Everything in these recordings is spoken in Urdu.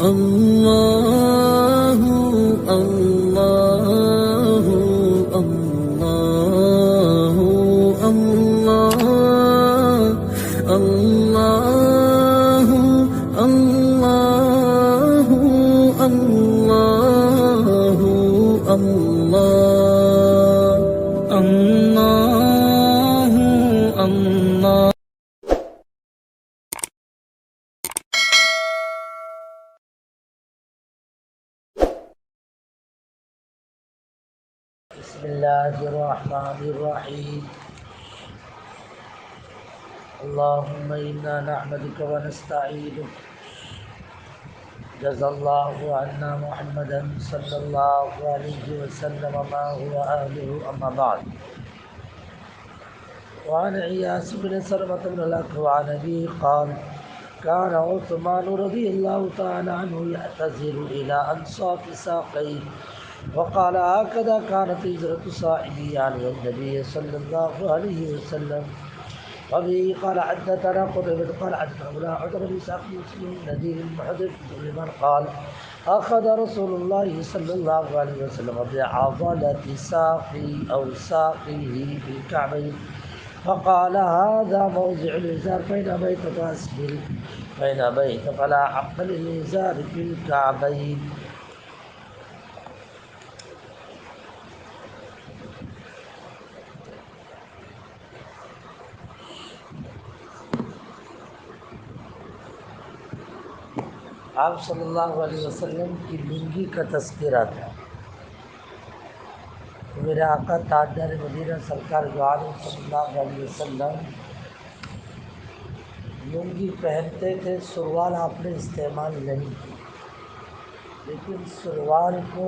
اللہ اللہ اللہ اللہ اللہ اللہ اللہ اللہ اللہ بسم اللہ الرحمن الرحیم اللہم انا نحمدک ونستعینک جزا اللہ عنا محمدا صلی اللہ علیہ وسلم ما هو اہلہ اما بعد وعن عیاس بن سلمة بن الاکوع عن ابی قال كان عثمان رضی اللہ تعالی عنہ يعتذر الى انصاف ساقيه وقال هكذا كانت هجرة صاحبي يعني النبي صلى الله عليه وسلم وبه قال حدثنا قتيبة قال حدثنا عمر بن اسحاق مسلم نذير المحدث لمن قال أخذ رسول الله صلى الله عليه وسلم بعضلة ساقي أو ساقيه في الكعبين فقال هذا موضع الإزار فإن بيت فأسفل فإن بيت فلا حق للإزار في الكعبين. آپ صلی اللہ علیہ وسلم کی لنگی کا تذکرہ تھا. میرے آقا تاجدار مدینہ سرکار جو عالم صلی اللہ علیہ وسلم لنگی پہنتے تھے. سروال آپ نے استعمال نہیں کی، لیکن سروال کو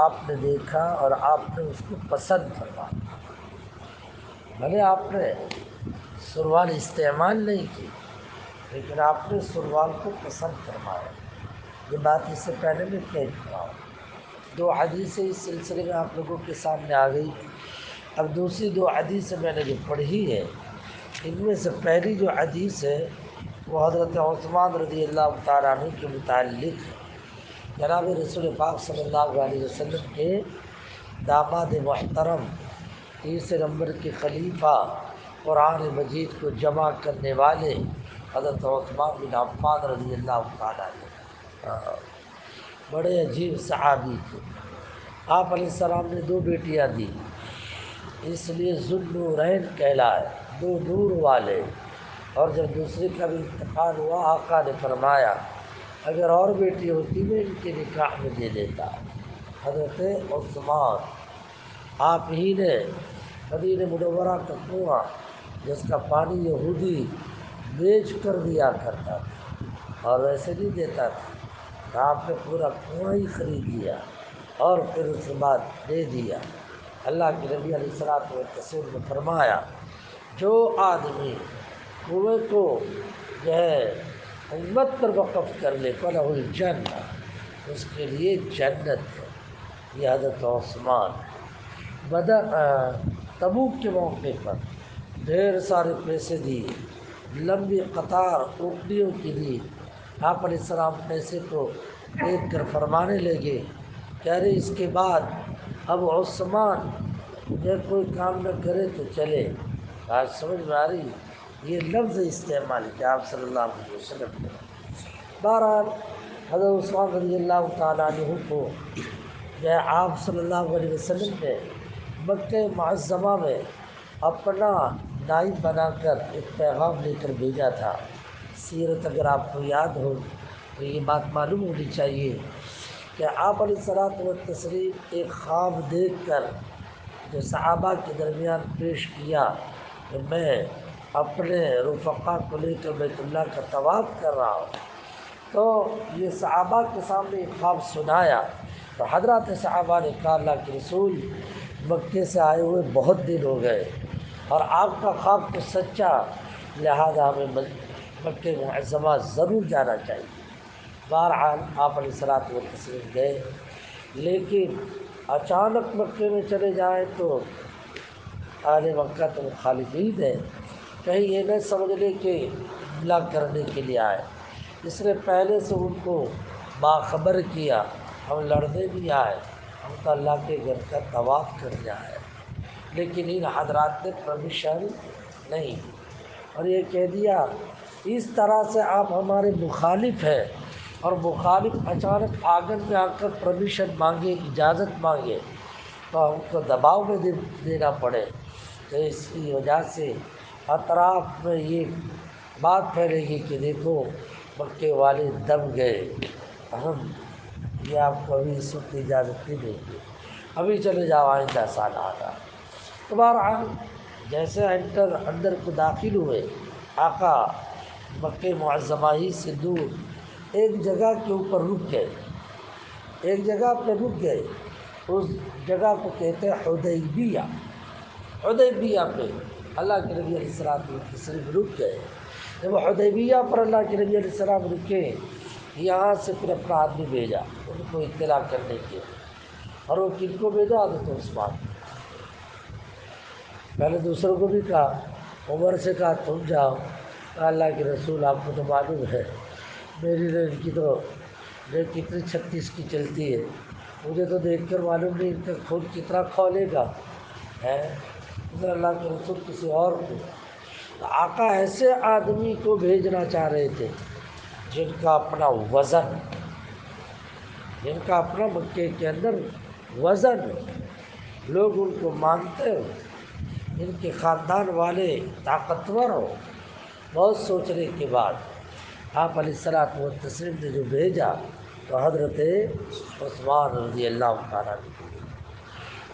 آپ نے دیکھا اور آپ نے اس کو پسند فرمایا. بھلے آپ نے سروال استعمال نہیں کی، لیکن آپ نے سروال کو پسند فرمایا. یہ بات اس سے پہلے میں کہہ چکا ہوں. 2 حدیثیں اس سلسلے میں آپ لوگوں کے سامنے آ گئی. اب دوسری 2 حدیثیں میں نے جو پڑھی ہے، ان میں سے پہلی جو حدیث ہے وہ حضرت عثمان رضی اللہ تعالیٰ عنہ کے متعلق ہے. جناب رسول پاک صلی اللہ علیہ وسلم کے داماد محترم 30 نمبر کے خلیفہ، قرآن مجید کو جمع کرنے والے حضرت عثمان بن عفان رضی اللہ تعالیٰ عنہ بڑے عجیب صحابی تھے. آپ علیہ السلام نے 2 بیٹیاں دی، اس لیے ذوالنورین کہلائے، 2 نور والے. اور جب دوسرے کا بھی انتقال ہوا، آقا نے فرمایا اگر اور بیٹی ہوتی میں ان کے نکاح میں دے دیتا. حضرت عثمان آپ ہی نے مدینہ منورہ کا کنواں جس کا پانی یہودی بیچ کر دیا کرتا تھا اور ویسے نہیں دیتا تھا، آپ نے پورا کنواں ہی خرید لیا اور پھر اس کے بعد دے دیا. اللہ کے نبی علیہ الصلوۃ والتسلیم نے فرمایا جو آدمی کنویں کو جو ہے امت پر وقف کر لے فلہ الجنہ، اس کے لیے جنت ہے. یہ حضرت عثمان تبوک کے موقع پر ڈھیر سارے پیسے دیے، لمبی قطار اونٹنیوں کی دی. آپ علیہ السلام پیسے کو دیکھ کر فرمانے لگے کہہ رہے اس کے بعد اب عثمان یہ کوئی کام نہ کرے تو چلے. آج سمجھ میں آ رہی یہ لفظ استعمال کیا آپ صلی اللہ علیہ وسلم نے. بہرحال حضرت عثمان رضی اللہ تعالیٰ عنہ کو جو آپ صلی اللہ علیہ وسلم نے مکہ معظمہ میں اپنا نائب بنا کر ایک پیغام لے کر بھیجا تھا. سیرت اگر آپ کو یاد ہو تو یہ بات معلوم ہونی چاہیے کہ آپ علیہ الصلوۃ والتسلیم ایک خواب دیکھ کر جو صحابہ کے درمیان پیش کیا کہ میں اپنے رفقا کو لے کر بیت اللہ کا طواف کر رہا ہوں. تو یہ صحابہ کے سامنے ایک خواب سنایا تو حضرات صحابہ نے کہا اللہ کے رسول مکے سے آئے ہوئے بہت دن ہو گئے اور آپ کا خواب تو سچا، لہذا ہمیں مکہ معظمہ ضرور جانا چاہیے. بہرحال آپ علیہ الصلوۃ والتسلیم گئے، لیکن اچانک مکے میں چلے جائیں تو اہل مکہ تو مخالفین ہیں، کہیں یہ نہ سمجھ لے کہ حملہ کرنے کے لیے آئے. اس لیے پہلے سے ان کو باخبر کیا، ہم لڑنے نہیں آئے، ہم تو اللہ کے گھر کا طواف کرنے آئے، لیکن ان حضرات نے پرمیشن نہیں دی اور یہ کہہ دیا اس طرح سے آپ ہمارے مخالف ہیں، اور مخالف اچانک آنگن میں آ کر پرمیشن مانگے، اجازت مانگے تو ہم کو دباؤ میں دینا پڑے، تو اس کی وجہ سے اطراف میں یہ بات پھیلے گی کہ دیکھو مکے والے دب گئے، ہم یہ آپ کو ابھی اس وقت اجازت نہیں دیں گے، ابھی چلے جاؤ آئندہ سال آتا۔ تو بہرحال جیسے اندر کو داخل ہوئے، آقا مکہ معظمہ ہی سے دور ایک جگہ کے اوپر رک گئے، ایک جگہ پہ رک گئے، اس جگہ کو کہتے ہیں حدیبیہ۔ حدیبیہ پہ اللہ کے نبی علیہ السلام رک گئے۔ جب حدیبیہ پر اللہ کے نبی علیہ السلام رکے، یہاں سے پھر اپنا آدمی بھیجا ان کو اطلاع کرنے کے، اور وہ کن کو بھیجا؟ حضرت عثمان۔ پہلے دوسروں کو بھی کہا، عمر سے کہا تم جاؤ، کہا اللہ کے رسول آپ کو تو معلوم ہے میری ریل کی تو ریل کتنی 36 کی چلتی ہے، مجھے تو دیکھ کر معلوم نہیں ان کا خود کتنا کھولے گا ہے، اللہ کے رسول کسی اور کو۔ تو آقا ایسے آدمی کو بھیجنا چاہ رہے تھے جن کا اپنا وزن، جن کا اپنا مکے کے اندر وزن، لوگ ان کو مانتے ہو، ان کے خاندان والے طاقتور ہو۔ بہت سوچنے کے بعد آپ علیہ الصلوۃ والتسلیم نے جو بھیجا تو حضرت عثمان رضی اللہ تعالیٰ نے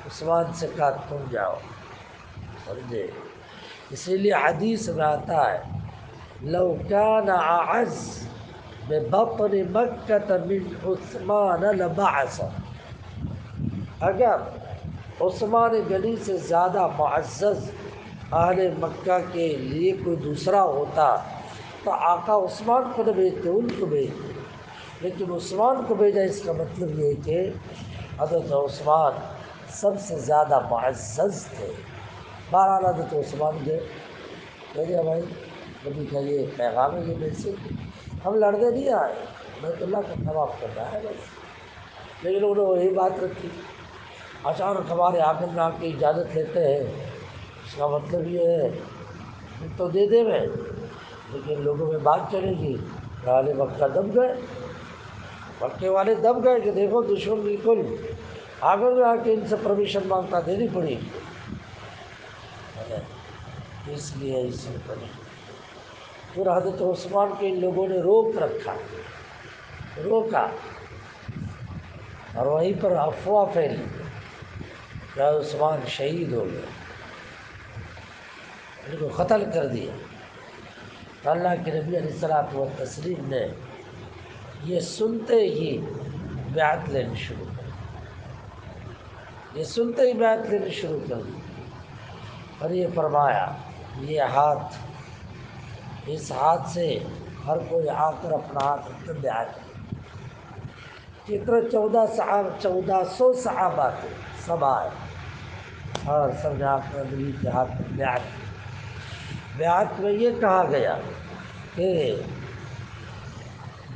عثمان سے کہا تم جاؤ، سمجھے؟ اسی لیے حدیث میں آتا ہے لو کان اعز ببطن مکہ من عثمان لبعث، اگر عثمان غنی سے زیادہ معزز اہل مکہ کے لیے کوئی دوسرا ہوتا تو آقا عثمان کو نہ بھیجتے، ان کو بھیجتے، لیکن عثمان کو بھیجا، اس کا مطلب یہ ہے کہ حضرت عثمان سب سے زیادہ معزز تھے۔ بہرحال حضرت عثمان گئے، کہہ دیا بھائی نبی کا یہ پیغام ہے، یہ میسج، ہم لڑنے نہیں آئے، بیت اللہ کا طواف کرنا ہے بس، لیکن انہوں نے وہی بات رکھی۔ اچانک ہمارے آنگن میں آ کے اجازت لیتے ہیں، اس کا مطلب یہ ہے تو دے دے میں، لیکن لوگوں میں بات چلے گی کہ اہل مکہ دب گئے، مکے والے دب گئے کہ دیکھو دشمن بالکل آنگن میں آ کے ان سے پرمیشن مانگتا، دینی پڑی، اس لیے اس میں پڑی۔ پھر حضرت عثمان کے ان لوگوں نے روک رکھا، روکا، اور وہیں پر افواہ پھیلی کہ عثمان شہید ہو گئے، ان کو قتل کر دیا۔ تو اللہ کے نبی علیہ الصلوۃ والتسلیم نے یہ سنتے ہی بیعت لینی شروع کر دی، یہ سنتے ہی بیعت لینی شروع کر دی، اور یہ فرمایا یہ ہاتھ، اس ہاتھ سے ہر کوئی آ کر اپنا ہاتھ رکھ کر بیعت لے۔ جتنے 1400 صحابہ تھے سب آئے اور سب نے آ کر نبی کے ہاتھ پر بیعت کی۔ بیعت میں یہ کہا گیا کہ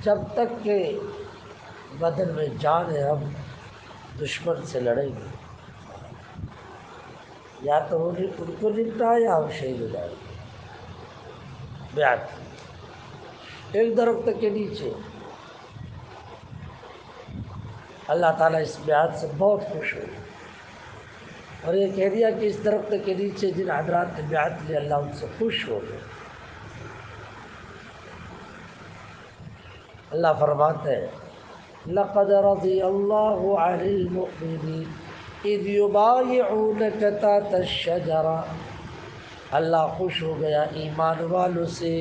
جب تک کہ بدن میں جان ہے ہم دشمن سے لڑیں گے، یا تو ان کو نمٹا یا ہم شہید ہو جائیں گے۔ بیعت ایک درخت کے نیچے، اللہ تعالیٰ اس بیعت سے بہت خوش ہوئے اور یہ کہہ دیا کہ اس درخت کے نیچے جن حضرات نے بیعت لی اللہ ان سے خوش ہو گئے۔ اللہ فرماتے ہیں لقد رضی اللہ عن المؤمنین اذ یبایعونک تحت الشجرہ، اللہ خوش ہو گیا ایمان والوں سے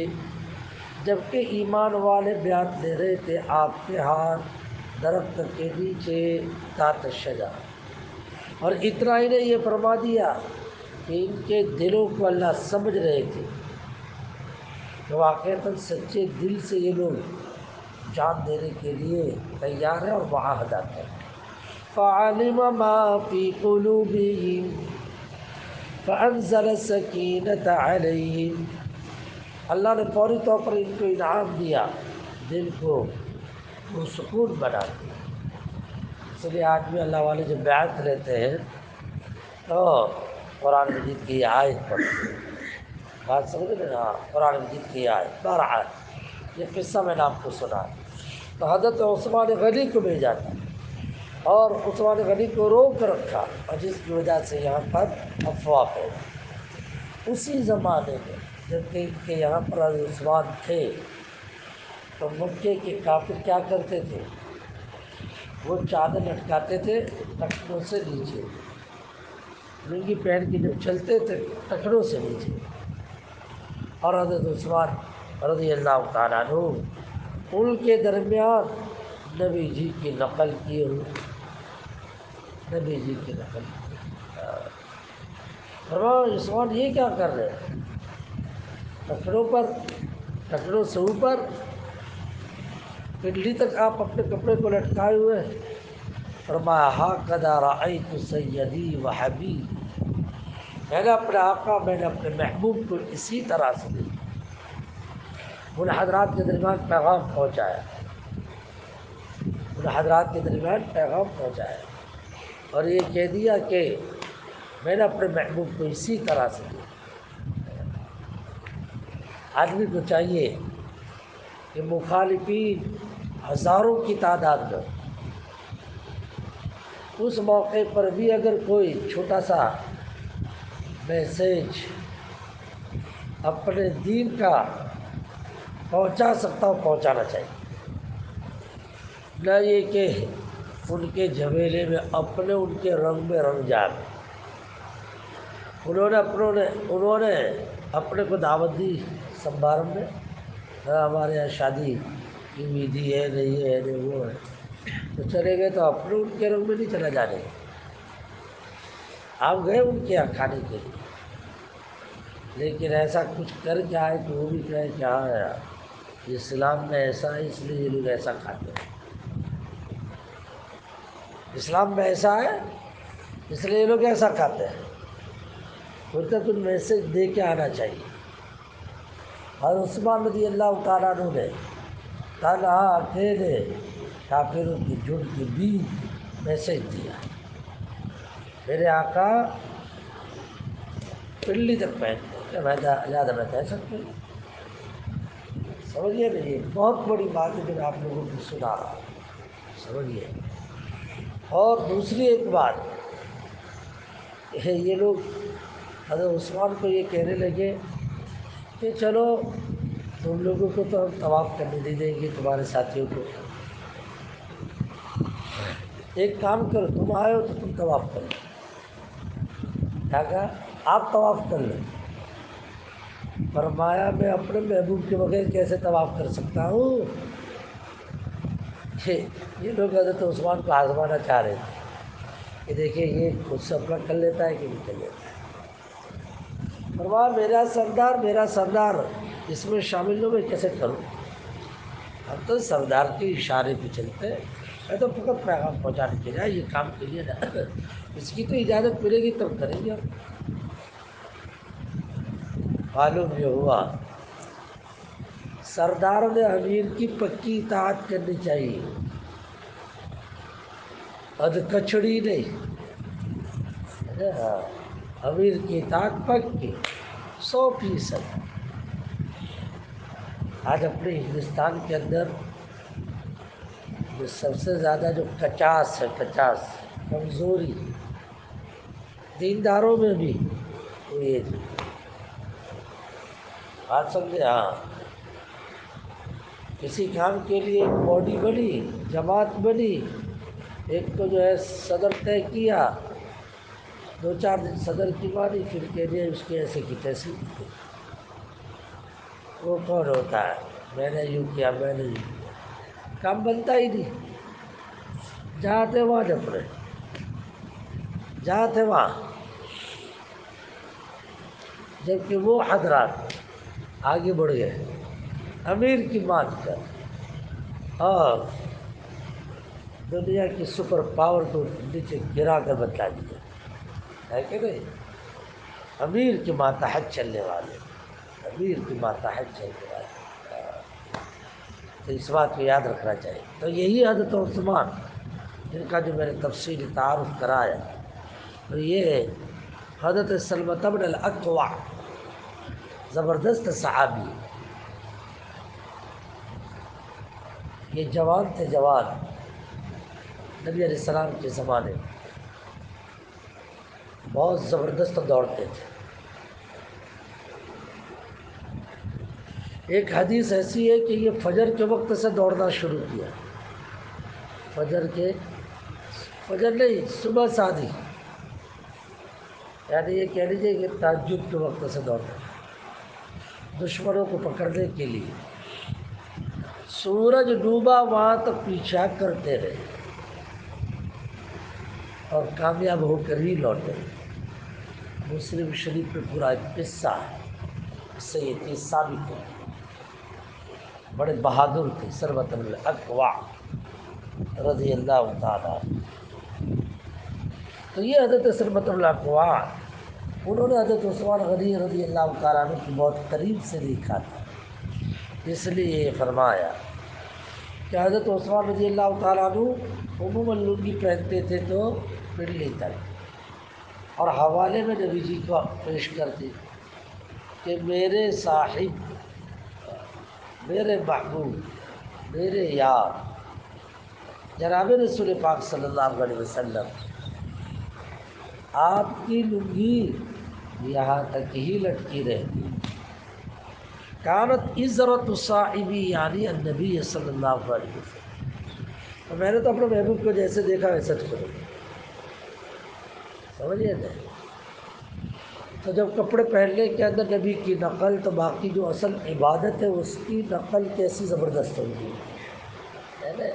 جبکہ ایمان والے بیعت لے رہے تھے آپ کے ہاتھ درخت کے نیچے تحت الشجرہ، اور اتنا ہی نے یہ فرما دیا کہ ان کے دلوں کو اللہ سمجھ رہے تھے کہ واقعتاً سچے دل سے یہ لوگ جان دینے کے لیے تیار ہیں اور معاہدہ کریں۔ فعلم ما فی قلوبہم فانزل السکینۃ علیہم، اللہ نے فوری طور پر ان کو انعام دیا، دل کو پرسکون بناتی ہے۔ اس لیے آدمی اللہ والے جب بیعت لیتے ہیں تو قرآن مجید کی آیت پڑھتے ہیں۔ بات سمجھ رہے ہاں، قرآن مجید کی آیت بہرحال یہ قصہ میں نے آپ کو سنا۔ تو حضرت عثمان غنی کو بھیجا تھا اور عثمان غنی کو روک رکھا، اور جس کی وجہ سے یہاں پر افواہ پیدا۔ اسی زمانے میں جب کہ ان کے یہاں پر حضرت عثمان تھے تو مکے کے کافر کیا کرتے تھے، وہ چادر لٹکاتے تھے ٹخنوں سے نیچے، لنگی پہن کے جب چلتے تھے ٹخنوں سے نیچے، اور حضرت عثمان رضی اللہ تعالیٰ عنہ ان کے درمیان نبی جی کی نقل کیے ہوئے، نبی جی کی نقل فرمایا عثمان یہ کیا کر رہے ہیں، ٹخنوں سے اوپر پنڈلی تک آپ اپنے کپڑے کو لٹکائے ہوئے ہیں۔ فرمایا ہاکذا رأیت سیدی و حبیبی، میں نے اپنے آقا، میں نے اپنے محبوب کو اسی طرح سے دیکھا۔ ان حضرات کے درمیان پیغام پہنچایا، ان حضرات کے درمیان پیغام پہنچایا اور یہ کہہ دیا کہ میں نے اپنے محبوب کو اسی طرح سے دیکھا۔ آدمی کو چاہیے کہ مخالفین ہزاروں کی تعداد میں، اس موقع پر بھی اگر کوئی چھوٹا سا میسیج اپنے دین کا پہنچا سکتا ہو پہنچانا چاہیے، نہ یہ کہ ان کے جھمیلے میں اپنے ان کے رنگ میں رنگ جان۔ انہوں نے اپنے کو دعوت دی سمبارم میں، ہمارے یہاں شادی کی ودھی ہے، نہیں ہے، نہیں وہ ہے، تو چلے گئے تو اپنے ان کے رنگ میں نہیں چلا جانے، آپ گئے ان کے یہاں کھانے کے لیے، لیکن ایسا کچھ کر کے آئے کہ وہ بھی کہے کہ ہاں یار اسلام میں ایسا ہے اس لیے یہ لوگ ایسا کھاتے ہیں، اسلام میں ایسا ہے اس لیے یہ لوگ ایسا کھاتے ہیں، بولتے کچھ میسیج دے کے آنا چاہیے۔ اور عثمان رضی اللہ تعالیٰ عنہ نے تنہا اکیلے کافروں کی جھنڈ کے بیچ میسیج دیا، میرے آقا پنڈلی تک پہنتے ہیں، میں زیادہ میں کہہ سکتے ہیں، سمجھیے نا، یہ بہت بڑی بات ہے جو میں آپ لوگوں کو سنا رہا ہوں، سمجھیے۔ اور دوسری ایک بات یہ لوگ حضرت عثمان کو یہ کہنے لگے کہ چلو تم لوگوں کو تو ہم طواف کرنے نہیں دیں گے، تمہارے ساتھیوں کو، ایک کام کرو، تم آئے ہو تو تم طواف کر لو۔ کیا کہا؟ آپ طواف کر لیں۔ فرمایا میں اپنے محبوب کے بغیر کیسے طواف کر سکتا ہوں؟ یہ لوگ حضرت عثمان کو آزمانا چاہ رہے تھے کہ دیکھیں یہ خود سے اپنا کر لیتا ہے کہ نہیں کر لیتا ہے۔ فرمایا میرا سردار اس میں شامل ہو، میں کیسے کروں؟ ہم تو سردار کے اشارے پہ چلتے ہیں، میں تو فقط پیغام پہنچانے کے لیے یہ کام کے لیے نا، اس کی تو اجازت ملے گی تب کریں گے۔ معلوم یہ ہوا سردار نے امیر کی پکی اطاعت کرنی چاہیے، کچڑی نہیں، امیر کی اطاعت پکی 100%۔ آج اپنے ہندوستان کے اندر جو سب سے زیادہ جو 50 کمزوری دینداروں میں بھی وہ یہ بات سمجھے، ہاں کسی کام کے لیے ایک باڈی بنی، جماعت بنی، ایک کو جو ہے صدر طے کیا، 2-4 دن صدر کی مانی، پھر کہہ دیا اس کے ایسے کی تیسی، وہ کون ہوتا ہے؟ میں نے یوں کیا، میں نے یوں کیا، کام بنتا ہی نہیں، جہاں تھے وہاں جپ رہے، جہاں تھے وہاں، جبکہ وہ حضرات آگے بڑھ گئے امیر کی مان کر اور دنیا کی سپر پاور کو نیچے گرا کر بتلا دیا ہے کہ نہیں؟ امیر کے ماتحت چلنے والے، امیر کے ماتحت چلنے والے۔ تو اس بات کو یاد رکھنا چاہیے۔ تو یہی حضرت عثمان جن کا جو میں نے تفصیلی تعارف کرایا، تو یہ حضرت سلمۃ بن الاکوع زبردست صحابی، یہ جوان تھے، جوان نبی علیہ السلام کے زمانے میں بہت زبردست دوڑتے تھے۔ ایک حدیث ایسی ہے کہ یہ فجر کے وقت سے دوڑنا شروع کیا، فجر نہیں، صبح شادی، یعنی یہ کہہ لیجیے کہ تہجد کے وقت سے دوڑنا، دشمنوں کو پکڑنے کے لیے سورج ڈوبا وہاں تک پیچھا کرتے رہے اور کامیاب ہو کر ہی لوٹے۔ مسلم شریف میں پورا ایک قصہ ہے، اس سے یہ چیز ثابت ہے۔ بڑے بہادر تھے سلمۃ بن الاکوع رضی اللہ تعالیٰ۔ تو یہ حضرت سلمۃ بن الاکوع، انہوں نے حضرت عثمان غنی رضی اللہ تعالیٰ عنہ کو بہت قریب سے دیکھا تھا، اس لیے یہ فرمایا کہ حضرت عثمان رضی اللہ تعالیٰ عنہ عموماً لنگی پہنتے تھے تو پنڈلی تک، اور حوالے میں نبی جی کو پیش کرتے کہ میرے صاحب، میرے محبوب، میرے یار جناب رسول پاک صلی اللہ علیہ وسلم، آپ کی لنگی یہاں تک ہی لٹکی رہتی، کانت عزرت صاحبی یعنی النبی صلی اللہ علیہ وسلم۔ تو میں نے تو اپنے محبوب کو جیسے دیکھا ویسا کرو، سمجھیے نا۔ تو جب کپڑے پہننے کے اندر نبی کی نقل، تو باقی جو اصل عبادت ہے اس کی نقل کیسی زبردست ہوگی، ہے نا۔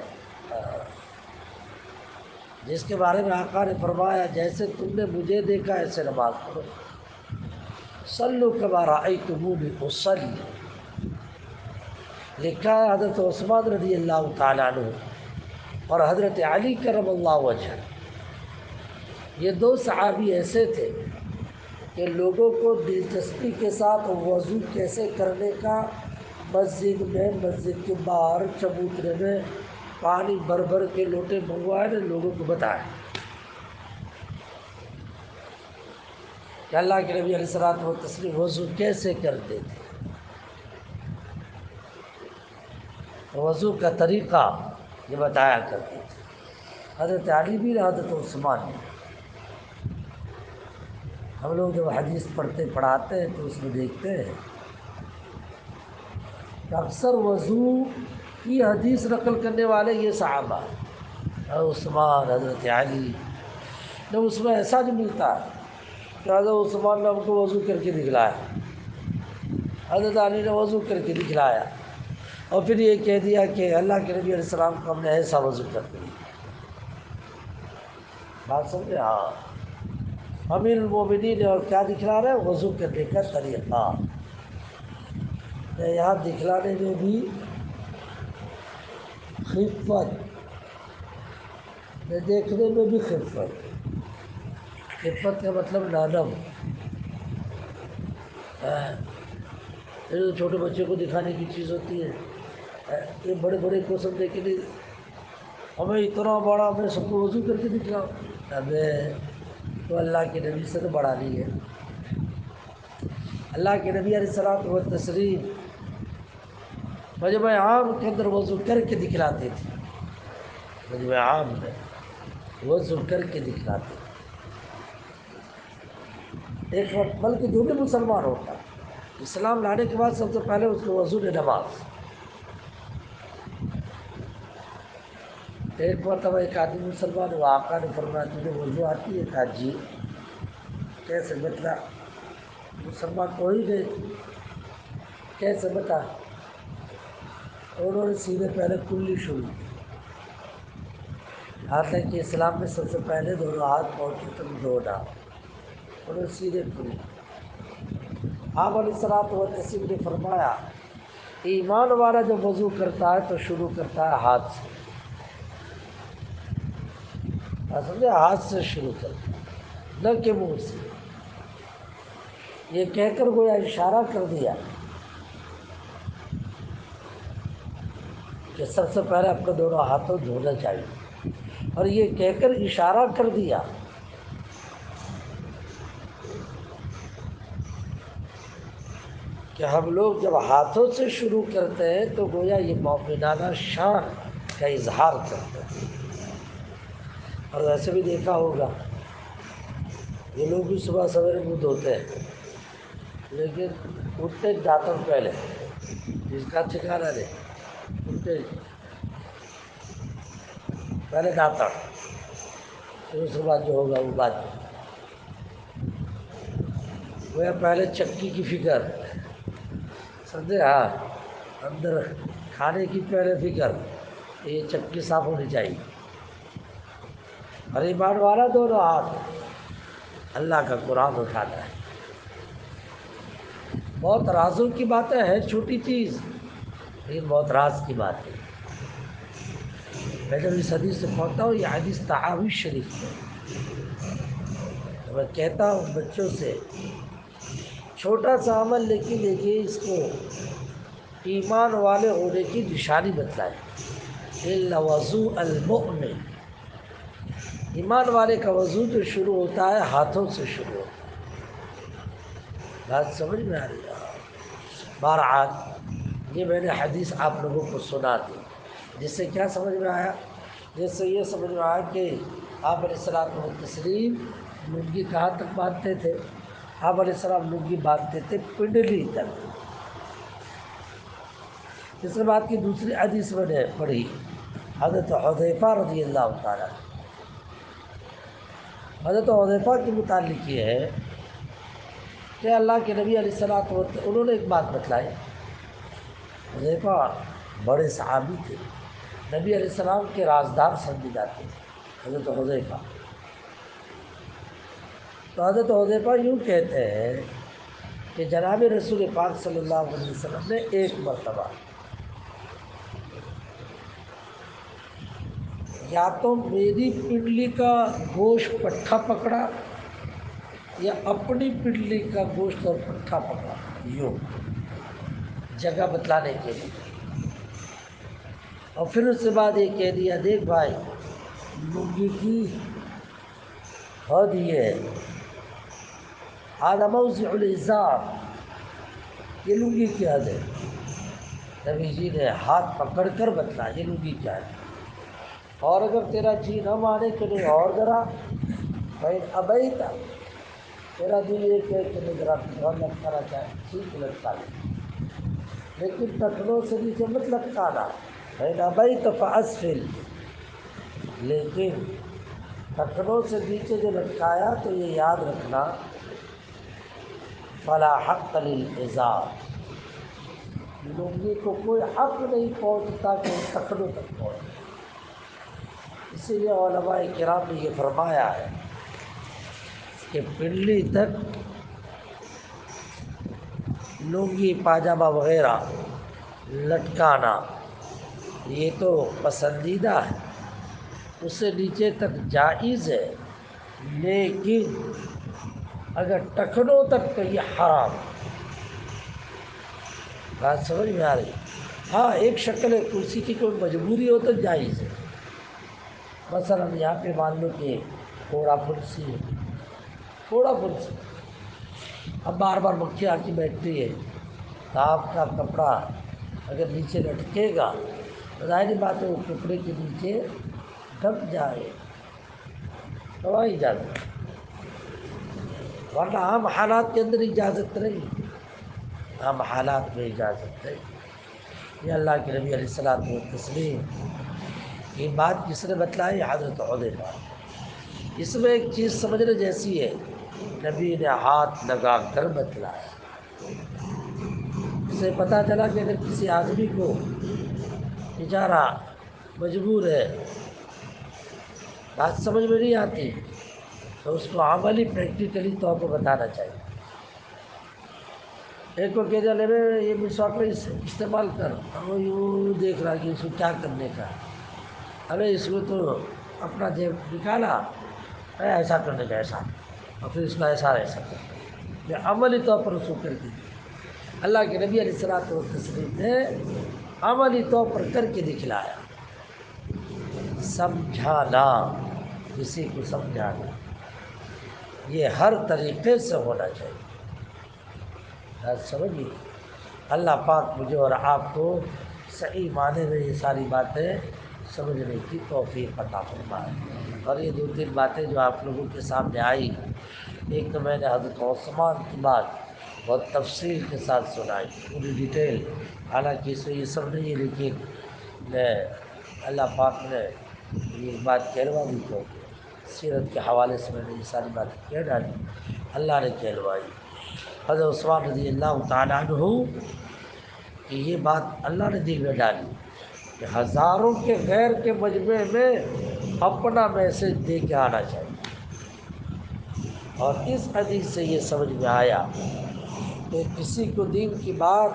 جس کے بارے میں آقا نے فرمایا جیسے تم نے مجھے دیکھا ایسے نماز پڑھو، صلوا کما رأیتمونی اصلی۔ لکھا ہے حضرت عثمان رضی اللہ تعالیٰ عنہ اور حضرت علی کرم اللہ وجہ، یہ دو صحابی ایسے تھے کہ لوگوں کو دلچسپی کے ساتھ وضو کیسے کرنے کا، مسجد میں، مسجد کے باہر چبوترے میں پانی بھر بھر کے لوٹے منگوائے نے لوگوں کو بتایا کہ اللہ کے نبی علیہ الصلوۃ والتسلیم وضو کیسے کرتے تھے، وضو کا طریقہ یہ بتایا کرتے تھے۔ حضرت علی بھی، حضرت عثمان بھی۔ ہم لوگ جب حدیث پڑھاتے ہیں تو اس میں دیکھتے ہیں کہ اکثر وضو کی حدیث نقل کرنے والے یہ صحابہ، عثمان، حضرت علی، جب اس میں ایسا جو ملتا ہے کہ حضرت عثمان نے ہم کو وضو کر کے دکھلایا، حضرت علی نے وضو کر کے دکھلایا، اور پھر یہ کہہ دیا کہ اللہ کے نبی علیہ السلام کو ہم نے ایسا وضو کر کے دیا۔ بات سمجھے؟ ہاں، امیر المومنین نے اور کیا دکھلا رہے ہیں؟ وضو کرنے کا طریقہ۔ یہاں دکھلانے میں بھی خفت، دیکھنے میں بھی خفت۔ خفت کا مطلب نرم، چھوٹے بچے کو دکھانے کی چیز ہوتی ہے، یہ بڑے بڑے کو سمجھے کہ نہیں ہمیں اتنا بڑا، میں سب کو وضو کر کے دکھلاؤں، ہمیں تو اللہ کے نبی سے تو بڑا نہیں ہے۔ اللہ کے نبی علیہ الصلوۃ والتسلیم مجمع عام کے اندر وضو کر کے دکھلاتے تھے، مجمع عام میں وضو کر کے دکھلاتے تھے۔ ایک وقت بلکہ جو بھی مسلمان ہوتا، اسلام لانے کے بعد سب سے پہلے اس کو وضو نماز۔ ایک مرتبہ ایک آدمی مسلمان ہوا، آقا نے فرمایا تجھے وضو آتی ہے؟ کہا جی۔ کیسے بتلا؟ مسلمان کو ہی گئے، کیسے بتا؟ انہوں نے سیدھے پہلے کلی شروع کی، حالانکہ اسلام میں سب سے پہلے دونوں ہاتھ پہنچے تک دھونا، انہوں نے سیدھے کلی۔ آپ علیہ الصلوۃ والتسلیم نے فرمایا ایمان والا جب وضو کرتا ہے تو شروع کرتا ہے ہاتھ سے، سمجھے؟ ہاتھ سے شروع کرتا ہے، نہ کہ منہ سے۔ یہ کہہ کر گویا اشارہ کر دیا کہ سب سے پہلے اپنے دونوں ہاتھوں دھونا چاہیے، اور یہ کہہ کر اشارہ کر دیا کہ ہم لوگ جب ہاتھوں سے شروع کرتے ہیں تو گویا یہ مومنانہ شان کا اظہار کرتے ہیں۔ اور ویسے بھی دیکھا ہوگا یہ لوگ بھی صبح سویرے منہ دھوتے ہیں، لیکن اٹھتے دانتوں پہلے، جس کا ٹھکانا نہیں، اٹھتے پہلے دانتوں، پھر اس کے بعد جو ہوگا وہ بعد میں۔ وہ پہلے چکی کی فکر، سمجھے؟ ہاں، اندر کھانے کی پہلے فکر، یہ چکی صاف ہونی چاہیے۔ اور ایمان والا دونوں ہاتھ اللہ کا قرآن اٹھاتا ہے۔ بہت رازوں کی باتیں ہیں، چھوٹی چیز لیکن بہت راز کی بات ہے۔ میں جب اس حدیث سے پڑھتا ہوں، یہ حدیث تحاوی شریف ہے، میں کہتا ہوں بچوں سے چھوٹا سا عمل لیکن دیکھیے اس کو ایمان والے ہونے کی نشانی بتلائے۔ الا وضوء المؤمن، ایمان والے کا وضو جو شروع ہوتا ہے ہاتھوں سے شروع ہوتا ہے۔ بات سمجھ میں آ رہی ہے؟ بہرحال یہ میں نے حدیث آپ لوگوں کو سنا دی، جس سے کیا سمجھ میں آیا؟ جس سے یہ سمجھ میں آیا کہ آپ علیہ الصلوۃ والتسلیم لنگی کہاں تک باندھتے تھے؟ آپ علیہ السلام لنگی باندھتے تھے پنڈلی تک۔ اس کے بعد کی دوسری حدیث میں نے پڑھی، حضرت حذیفہ رضی اللہ تعالیٰ، حضرت حذیفہ کے متعلق یہ ہے کہ اللہ کے نبی علیہ الصلوۃ والتسلیم انہوں نے ایک بات بتلائی۔ حذیفہ بڑے صحابی تھے، نبی علیہ السلام کے رازدار سمجھے جاتے تھے حضرت حذیفہ۔ تو حضرت حذیفہ یوں کہتے ہیں کہ جناب رسول پاک صلی اللہ علیہ وسلم نے ایک مرتبہ یا تو میری پنڈلی کا گوشت پٹھا پکڑا یا اپنی پنڈلی کا گوشت اور پٹھا پکڑا، یوں جگہ بتلانے کے لیے، اور پھر اس کے بعد یہ کہہ دیا دیکھ بھائی لنگی کی حد یہ ہے، هذا موضع الازار، یہ لنگی کی حد ہے۔ نبی جی نے ہاتھ پکڑ کر بتلا یہ لنگی کیا ہے، اور اگر تیرا جی نہ مانے کہ نہیں اور ذرا فَإِنْ أَبَيْتَ، تیرا دل یہ کہ تمہیں ذرا اور لٹکانا چاہے ٹھیک لٹکا لے، لیکن ٹخنوں سے نیچے مت لٹکانا، فَإِنْ أَبَيْتَ فَأَسْفِلْ، لیکن ٹخنوں سے نیچے جو لٹکایا تو یہ یاد رکھنا فَلَا حَقَّ لِلْإِزَارِ، لنگی کو کوئی حق نہیں پہنچتا کہ ٹخنوں تک پہنچے۔ اسی لیے علماء کرام نے یہ فرمایا ہے کہ پنڈلی تک لنگی پاجامہ وغیرہ لٹکانا یہ تو پسندیدہ ہے، اس سے نیچے تک جائز ہے، لیکن اگر ٹخنوں تک تو یہ حرام۔ بات سمجھ میں آ رہی؟ ہاں ایک شکل ہے، کرسی کی کوئی مجبوری ہو تو جائز ہے، مثلاً یہاں پہ مان لو کہ تھوڑا پھنسی ہے، تھوڑا پھنسی، اب بار بار مکھی آ کے بیٹھتی ہے تو آپ کا کپڑا اگر نیچے لٹکے گا تو ظاہری بات ہے وہ کپڑے کے نیچے دب جائے تو وہاں اجازت، ورنہ عام حالات کے اندر اجازت نہیں، عام حالات میں اجازت نہیں۔ یہ اللہ کے نبی علیہ الصلوۃ والتسلیم یہ بات جس نے بتلائی حضرت حذیفہ، اس میں ایک چیز سمجھنے جیسی ہے، نبی نے ہاتھ لگا کر بتلایا۔ اس سے پتہ چلا کہ اگر کسی آدمی کو بیچارہ مجبور ہے، بات سمجھ میں نہیں آتی تو اس کو عملی پریکٹیکلی طور پر بتانا چاہیے۔ ایک کو کہہ دیا لے یہ مسواک استعمال کر، اور وہ یوں دیکھ رہا کہ اس کو کیا کرنے کا، ارے اس کو تو اپنا جیب نکالا ایسا کرنے کا ایسا، اور پھر اس کا ایسا کرنا، عملی طور پر اس کو کر کے اللہ کے نبی علیہ الصلوۃ والتسلیم نے عملی طور پر کر کے دکھلایا۔ سمجھانا، کسی کو سمجھانا، یہ ہر طریقے سے ہونا چاہیے۔ بات سمجھیے، اللہ پاک مجھے اور آپ کو صحیح معنی میں یہ ساری باتیں سمجھنے کی توفیق عطا فرمائے۔ اور یہ 2-3 باتیں جو آپ لوگوں کے سامنے آئی، ایک تو میں نے حضرت عثمان کی بات بہت تفصیل کے ساتھ سنائی، پوری ڈیٹیل، حالانکہ اس میں یہ سب نہیں ہے، لیکن میں اللہ پاک نے یہ بات کہلوا دی تو سیرت کے حوالے سے میں نے یہ ساری باتیں کہہ ڈالی، اللہ نے کہلوائی۔ حضرت عثمان رضی اللہ تعالیٰ عنہ کہ یہ بات اللہ نے دل میں ڈالی کہ ہزاروں کے غیر کے مجمع میں اپنا میسج دے کے آنا چاہیے۔ اور اس حدیث سے یہ سمجھ میں آیا کہ کسی کو دین کی بات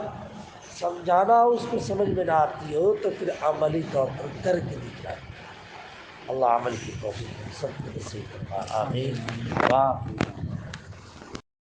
سمجھانا ہو، اس کو سمجھ میں نہ آتی ہو تو پھر عملی طور پر کر کے دکھائے۔ اللہ عمل کی توفیق سب کو نصیب فرمائے، آمین۔ واہ